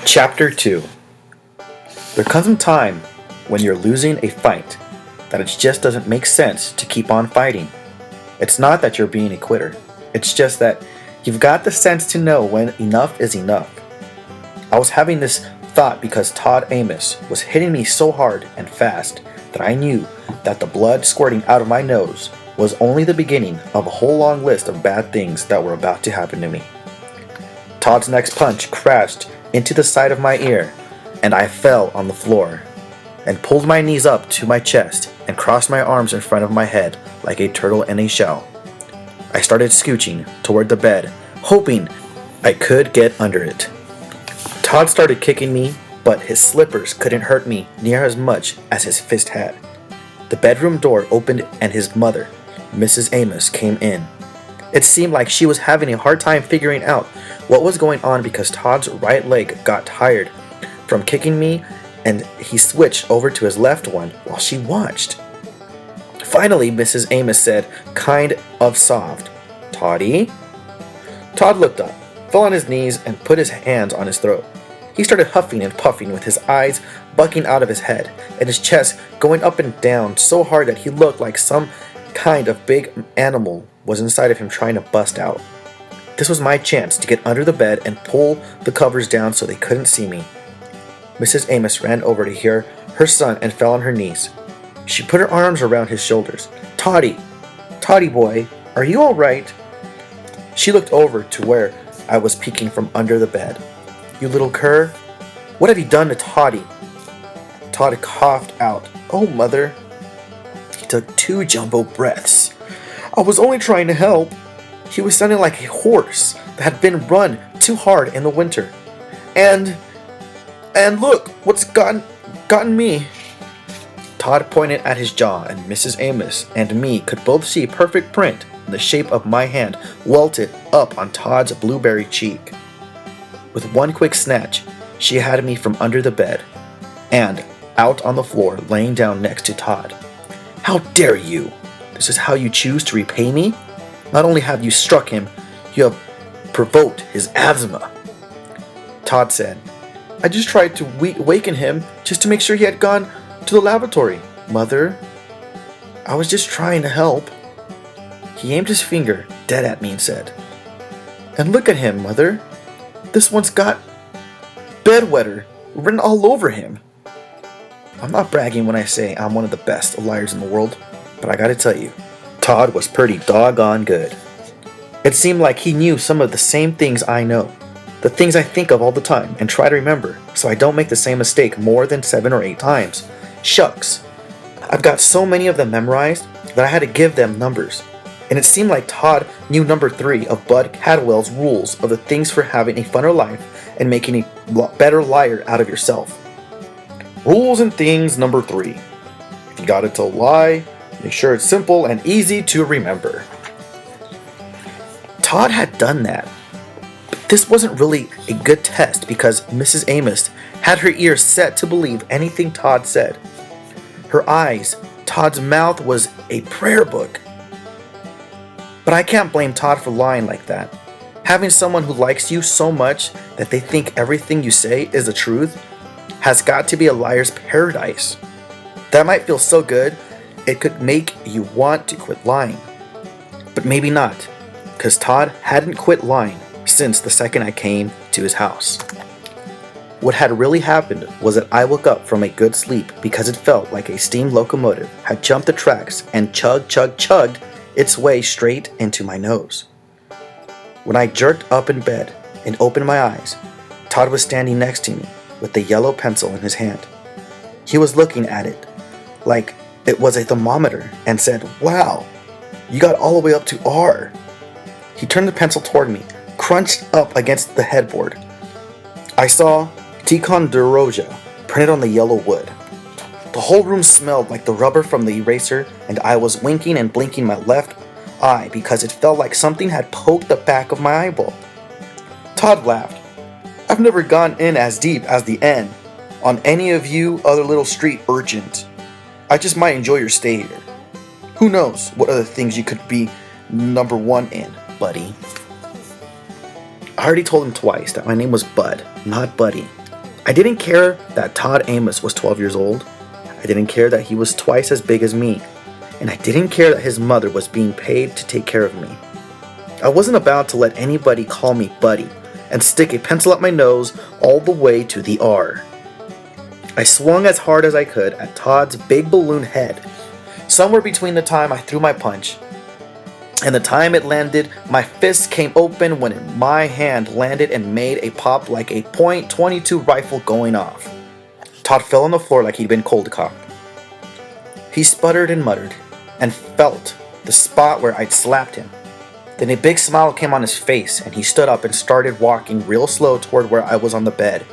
Chapter 2. There comes a time when you're losing a fight that it just doesn't make sense to keep on fighting. It's not that you're being a quitter. It's just that you've got the sense to know when enough is enough. I was having this thought because Todd Amos was hitting me so hard and fast that I knew that the blood squirting out of my nose was only the beginning of a whole long list of bad things that were about to happen to me. Todd's next punch crashed into the side of my ear, and I fell on the floor and pulled my knees up to my chest and crossed my arms in front of my head like a turtle in a shell. I started scooching toward the bed, hoping I could get under it. Todd started kicking me, but his slippers couldn't hurt me near as much as his fist had. The bedroom door opened and his mother, Mrs. Amos, came in. It seemed like she was having a hard time figuring out what was going on because Todd's right leg got tired from kicking me and he switched over to his left one while she watched. Finally, Mrs. Amos said, kind of soft, "Toddy?" Todd looked up, fell on his knees, and put his hands on his throat. He started huffing and puffing with his eyes bucking out of his head and his chest going up and down so hard that he looked like some kind of big animal was inside of him trying to bust out. This was my chance to get under the bed and pull the covers down so they couldn't see me. Mrs. Amos ran over to hear her son and fell on her knees. She put her arms around his shoulders. Toddy boy, are you all right?" She looked over to where I was peeking from under the bed. "You little cur, what have you done to Toddy?" Todd coughed out, "Oh, mother." He took 2 jumbo breaths. "I was only trying to help." He was sounding like a horse that had been run too hard in the winter. And look what's gotten me." Todd pointed at his jaw, and Mrs. Amos and me could both see a perfect print in the shape of my hand welted up on Todd's blueberry cheek. With one quick snatch, she had me from under the bed and out on the floor, laying down next to Todd. "How dare you? This is how you choose to repay me? Not only have you struck him, you have provoked his asthma." Todd said, "I just tried to waken him just to make sure he had gone to the lavatory, Mother. I was just trying to help." He aimed his finger dead at me and said, "And look at him, Mother. This one's got bedwetter written all over him." I'm not bragging when I say I'm one of the best liars in the world, but I gotta tell you, Todd was pretty doggone good. It seemed like he knew some of the same things I know, the things I think of all the time and try to remember so I don't make the same mistake more than 7 or 8 times. Shucks, I've got so many of them memorized that I had to give them numbers. And it seemed like Todd knew number 3 of Bud Cadwell's rules of the things for having a funner life and making a better liar out of yourself. Rules and things number 3. If you gotta tell a lie, make sure it's simple and easy to remember. Todd had done that. But this wasn't really a good test because Mrs. Amos had her ears set to believe anything Todd said. Her eyes, Todd's mouth was a prayer book. But I can't blame Todd for lying like that. Having someone who likes you so much that they think everything you say is the truth has got to be a liar's paradise. That might feel so good, it could make you want to quit lying. But maybe not, because Todd hadn't quit lying since the second I came to his house. What had really happened was that I woke up from a good sleep because it felt like a steam locomotive had jumped the tracks and chugged its way straight into my nose. When I jerked up in bed and opened my eyes, Todd was standing next to me with the yellow pencil in his hand. He was looking at it like it was a thermometer and said, "Wow, you got all the way up to R." He turned the pencil toward me, crunched up against the headboard. I saw Ticonderoga printed on the yellow wood. The whole room smelled like the rubber from the eraser, and I was winking and blinking my left eye because it felt like something had poked the back of my eyeball. Todd laughed. "I've never gone in as deep as the N on any of you other little street urchins. I just might enjoy your stay here. Who knows what other things you could be number 1 in, buddy." I already told him twice that my name was Bud, not Buddy. I didn't care that Todd Amos was 12 years old. I didn't care that he was twice as big as me. And I didn't care that his mother was being paid to take care of me. I wasn't about to let anybody call me buddy and stick a pencil up my nose all the way to the R. I swung as hard as I could at Todd's big balloon head. Somewhere between the time I threw my punch and the time it landed, my fist came open when my hand landed and made a pop like a .22 rifle going off. Todd fell on the floor like he'd been cold cocked. He sputtered and muttered and felt the spot where I'd slapped him. Then a big smile came on his face and he stood up and started walking real slow toward where I was on the bed.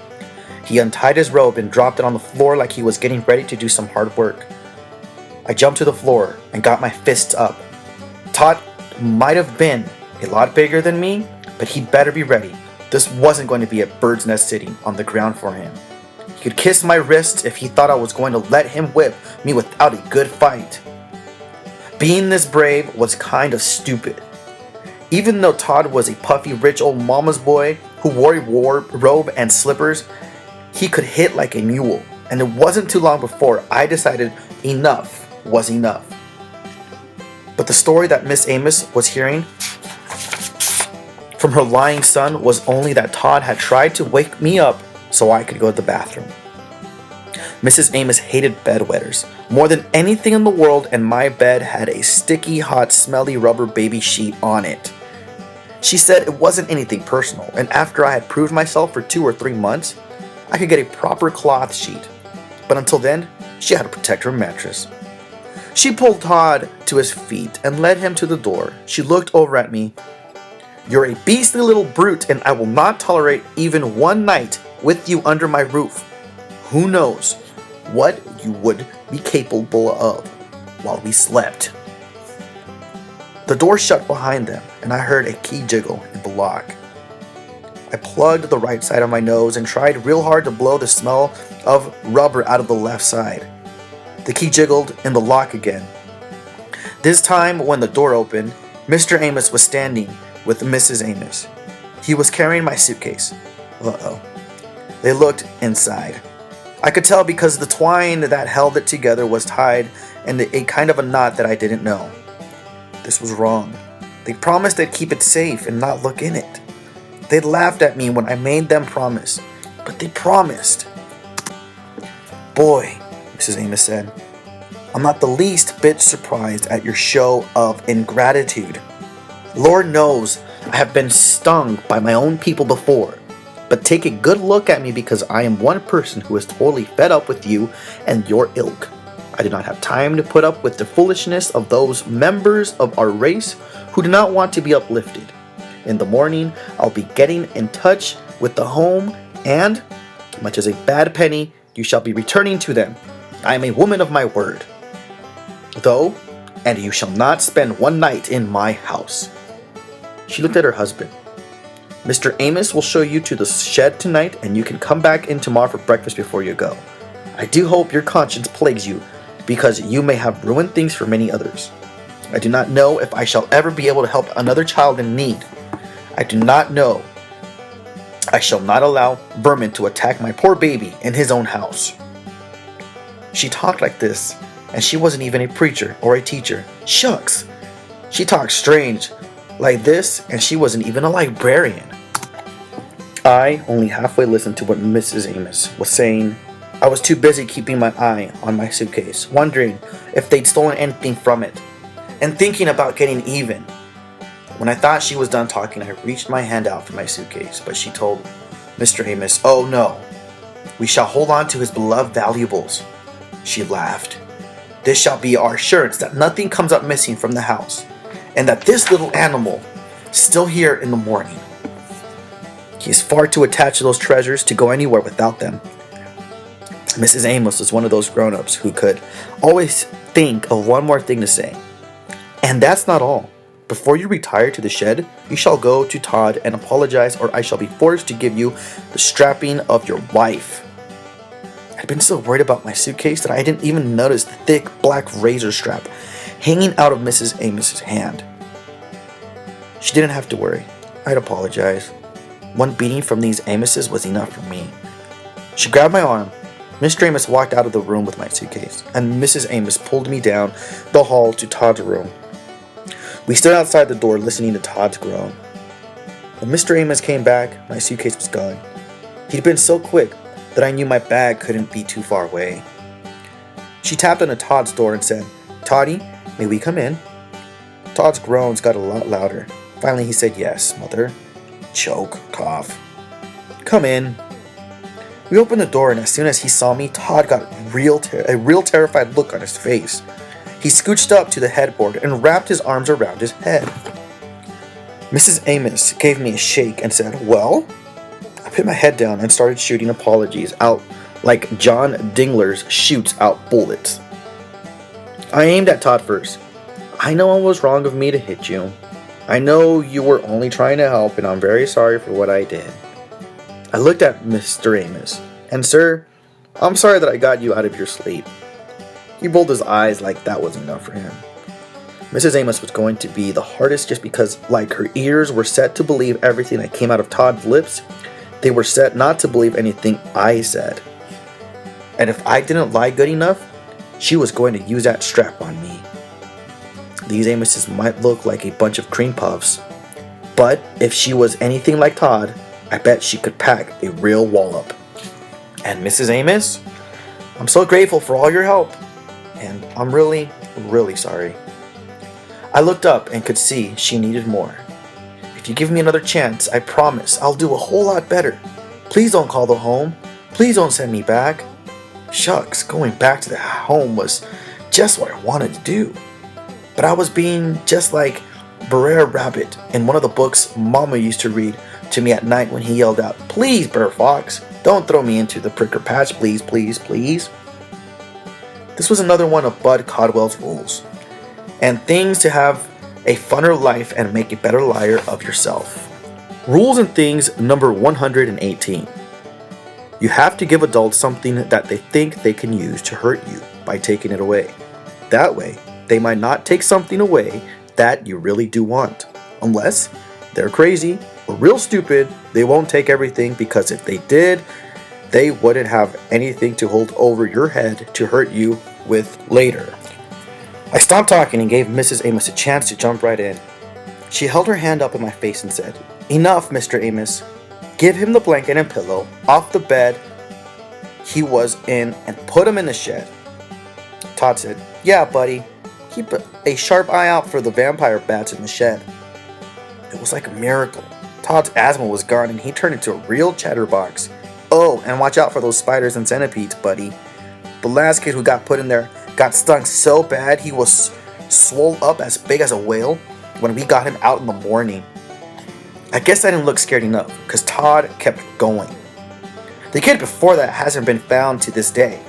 He untied his robe and dropped it on the floor like he was getting ready to do some hard work. I jumped to the floor and got my fists up. Todd might have been a lot bigger than me, but he'd better be ready. This wasn't going to be a bird's nest sitting on the ground for him. He could kiss my wrists if he thought I was going to let him whip me without a good fight. Being this brave was kind of stupid. Even though Todd was a puffy, rich old mama's boy who wore a robe and slippers, he could hit like a mule, and it wasn't too long before I decided enough was enough. But the story that Miss Amos was hearing from her lying son was only that Todd had tried to wake me up so I could go to the bathroom. Mrs. Amos hated bedwetters more than anything in the world, and my bed had a sticky, hot, smelly rubber baby sheet on it. She said it wasn't anything personal, and after I had proved myself for 2 or 3 months, I could get a proper cloth sheet. But until then, she had to protect her mattress. She pulled Todd to his feet and led him to the door. She looked over at me. "You're a beastly little brute, and I will not tolerate even one night with you under my roof. Who knows what you would be capable of while we slept." The door shut behind them, and I heard a key jiggle in the lock. I plugged the right side of my nose and tried real hard to blow the smell of rubber out of the left side. The key jiggled in the lock again. This time, when the door opened, Mr. Amos was standing with Mrs. Amos. He was carrying my suitcase. Uh-oh. They looked inside. I could tell because the twine that held it together was tied in a kind of a knot that I didn't know. This was wrong. They promised they'd keep it safe and not look in it. They laughed at me when I made them promise, but they promised. "Boy," Mrs. Amos said, "I'm not the least bit surprised at your show of ingratitude. Lord knows I have been stung by my own people before, but take a good look at me because I am one person who is totally fed up with you and your ilk. I do not have time to put up with the foolishness of those members of our race who do not want to be uplifted. In the morning, I'll be getting in touch with the home and, much as a bad penny, you shall be returning to them. I am a woman of my word. Though, and you shall not spend one night in my house." She looked at her husband. "Mr. Amos will show you to the shed tonight, and you can come back in tomorrow for breakfast before you go. I do hope your conscience plagues you, because you may have ruined things for many others. I do not know if I shall ever be able to help another child in need. I do not know. I shall not allow vermin to attack my poor baby in his own house." She talked like this, and she wasn't even a preacher or a teacher. Shucks! She talked strange like this, and she wasn't even a librarian. I only halfway listened to what Mrs. Amos was saying. I was too busy keeping my eye on my suitcase, wondering if they'd stolen anything from it, and thinking about getting even. When I thought she was done talking, I reached my hand out for my suitcase, but she told Mr. Amos, "Oh no, we shall hold on to his beloved valuables." She laughed. "This shall be our assurance that nothing comes up missing from the house, and that this little animal is still here in the morning. He is far too attached to those treasures to go anywhere without them." Mrs. Amos was one of those grown-ups who could always think of one more thing to say. "And that's not all. Before you retire to the shed, you shall go to Todd and apologize, or I shall be forced to give you the strapping of your life." I'd been so worried about my suitcase that I didn't even notice the thick black razor strap hanging out of Mrs. Amos's hand. She didn't have to worry. I'd apologize. One beating from these Amoses was enough for me. She grabbed my arm. Mr. Amos walked out of the room with my suitcase, and Mrs. Amos pulled me down the hall to Todd's room. We stood outside the door listening to Todd's groan. When Mr. Amos came back, my suitcase was gone. He'd been so quick that I knew my bag couldn't be too far away. She tapped on Todd's door and said, "Toddy, may we come in?" Todd's groans got a lot louder. Finally he said, "Yes, Mother." Choke, cough. "Come in." We opened the door, and as soon as he saw me, Todd got a real terrified look on his face. He scooched up to the headboard and wrapped his arms around his head. Mrs. Amos gave me a shake and said, "Well?" I put my head down and started shooting apologies out like John Dingler's shoots out bullets. I aimed at Todd first. "I know it was wrong of me to hit you. I know you were only trying to help, and I'm very sorry for what I did." I looked at Mr. Amos, and "Sir, I'm sorry that I got you out of your sleep." He rolled his eyes like that was enough for him. Mrs. Amos was going to be the hardest just because, like her ears were set to believe everything that came out of Todd's lips, they were set not to believe anything I said. And if I didn't lie good enough, she was going to use that strap on me. These Amoses might look like a bunch of cream puffs, but if she was anything like Todd, I bet she could pack a real wallop. "And Mrs. Amos, I'm so grateful for all your help, and I'm really, really sorry." I looked up and could see she needed more. "If you give me another chance, I promise I'll do a whole lot better. Please don't call the home. Please don't send me back." Shucks, going back to the home was just what I wanted to do. But I was being just like Brer Rabbit in one of the books Mama used to read to me at night when he yelled out, "Please, Brer Fox, don't throw me into the pricker patch, please, please, please." This was another one of Bud Caldwell's rules, and things to have a funner life and make a better liar of yourself. Rules and things number 118. You have to give adults something that they think they can use to hurt you by taking it away. That way, they might not take something away that you really do want. Unless they're crazy or real stupid, they won't take everything, because if they did, they wouldn't have anything to hold over your head to hurt you with later. I stopped talking and gave Mrs. Amos a chance to jump right in. She held her hand up in my face and said, "Enough, Mr. Amos. Give him the blanket and pillow off the bed he was in and put him in the shed." Todd said, "Yeah, buddy. Keep a sharp eye out for the vampire bats in the shed." It was like a miracle. Todd's asthma was gone and he turned into a real chatterbox. "Oh, and watch out for those spiders and centipedes, buddy. The last kid who got put in there got stung so bad he was swole up as big as a whale when we got him out in the morning." I guess I didn't look scared enough, because Todd kept going. "The kid before that hasn't been found to this day.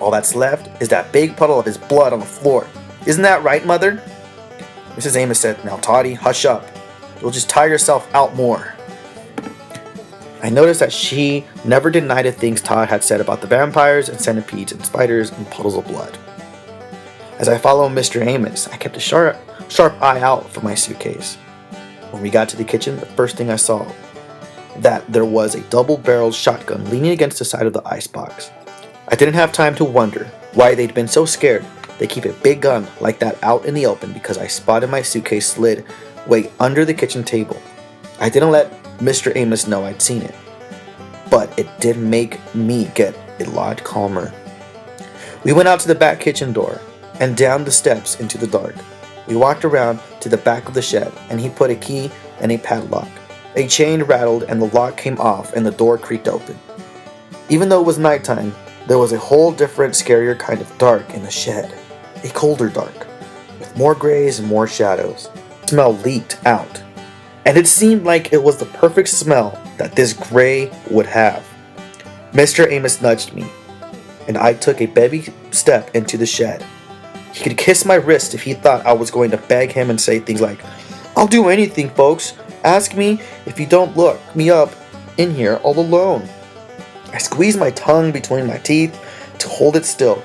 All that's left is that big puddle of his blood on the floor. Isn't that right, Mother?" Mrs. Amos said, "Now, Toddy, hush up. You'll just tire yourself out more." I noticed that she never denied the things Todd had said about the vampires and centipedes and spiders and puddles of blood. As I followed Mr. Amos, I kept a sharp eye out for my suitcase. When we got to the kitchen, the first thing I saw that there was a double-barreled shotgun leaning against the side of the icebox. I didn't have time to wonder why they'd been so scared they keep a big gun like that out in the open, because I spotted my suitcase slid way under the kitchen table. I didn't let Mr. Amos know I'd seen it, but it did make me get a lot calmer. We went out to the back kitchen door and down the steps into the dark. We walked around to the back of the shed, and he put a key in a padlock. A chain rattled and the lock came off and the door creaked open. Even though it was nighttime, there was a whole different, scarier kind of dark in the shed. A colder dark, with more grays and more shadows. The smell leaked out, and it seemed like it was the perfect smell that this gray would have. Mr. Amos nudged me, and I took a baby step into the shed. He could kiss my wrist if he thought I was going to beg him and say things like, "I'll do anything, folks. Ask me if you don't look me up in here all alone." I squeezed my tongue between my teeth to hold it still,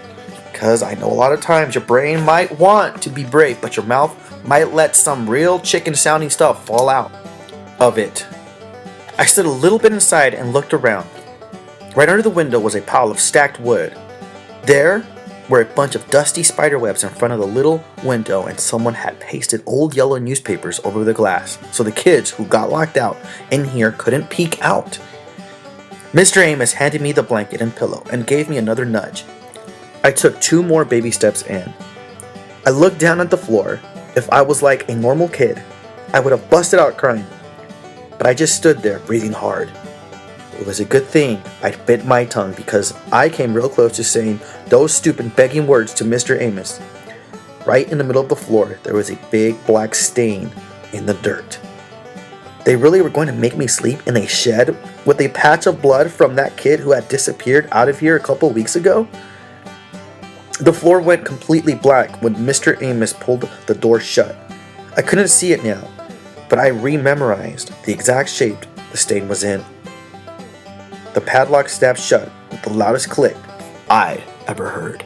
because I know a lot of times your brain might want to be brave, but your mouth might let some real chicken sounding stuff fall out of it. I stood a little bit inside and looked around. Right under the window was a pile of stacked wood. There were a bunch of dusty spiderwebs in front of the little window, and someone had pasted old yellow newspapers over the glass so the kids who got locked out in here couldn't peek out. Mr. Amos handed me the blanket and pillow and gave me another nudge. I took 2 more baby steps in. I looked down at the floor. If I was like a normal kid, I would have busted out crying. But I just stood there breathing hard. It was a good thing I bit my tongue because I came real close to saying those stupid begging words to Mr. Amos. Right in the middle of the floor, there was a big black stain in the dirt. They really were going to make me sleep in a shed with a patch of blood from that kid who had disappeared out of here a couple weeks ago? The floor went completely black when Mr. Amos pulled the door shut. I couldn't see it now, but I rememorized the exact shape the stain was in. The padlock snapped shut with the loudest click I'd ever heard.